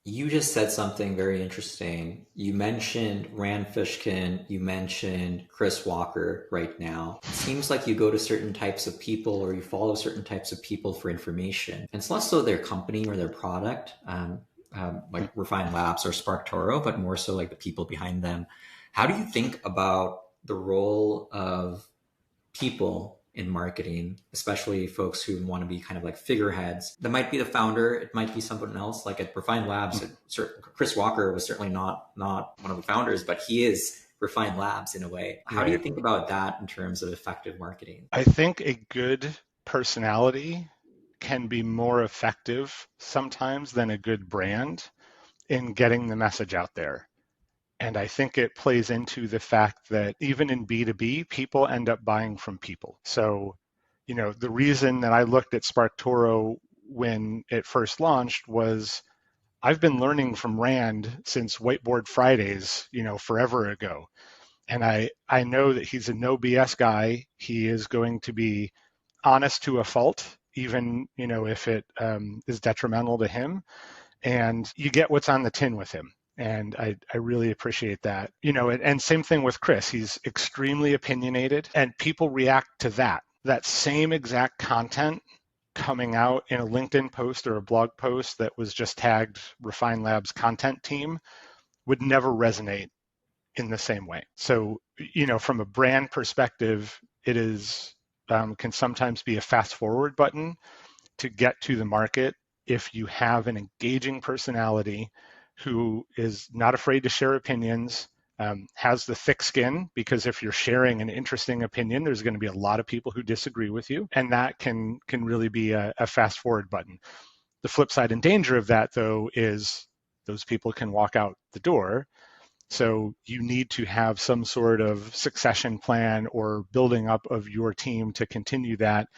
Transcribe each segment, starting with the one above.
You just said something very interesting. You mentioned Rand Fishkin, you mentioned Chris Walker right now. It seems like you go to certain types of people or you follow certain types of people for information. And it's less so their company or their product, like Refined Labs or SparkToro, but more so like the people behind them. How do you think about the role of people in marketing, especially folks who want to be kind of like figureheads? That might be the founder. It might be someone else. Like at Refined Labs, Chris Walker was certainly not one of the founders, but he is Refined Labs in a way. How do you Right. think about that in terms of effective marketing? I think a good personality can be more effective sometimes than a good brand in getting the message out there. And I think it plays into the fact that even in B2B, people end up buying from people. So, the reason that I looked at SparkToro when it first launched was I've been learning from Rand since Whiteboard Fridays, forever ago. And I know that he's a no BS guy. He is going to be honest to a fault, even, if it is detrimental to him. And you get what's on the tin with him. And I really appreciate that. And same thing with Chris. He's extremely opinionated and people react to that. That same exact content coming out in a LinkedIn post or a blog post that was just tagged Refine Labs content team would never resonate in the same way. So, from a brand perspective, it is can sometimes be a fast forward button to get to the market if you have an engaging personality who is not afraid to share opinions, has the thick skin, because if you're sharing an interesting opinion, there's going to be a lot of people who disagree with you, and that can really be a fast forward button. The flip side and danger of that, though, is those people can walk out the door. So you need to have some sort of succession plan or building up of your team to continue that,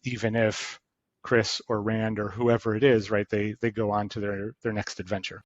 even if Chris or Rand or whoever it is, right, they go on to their next adventure.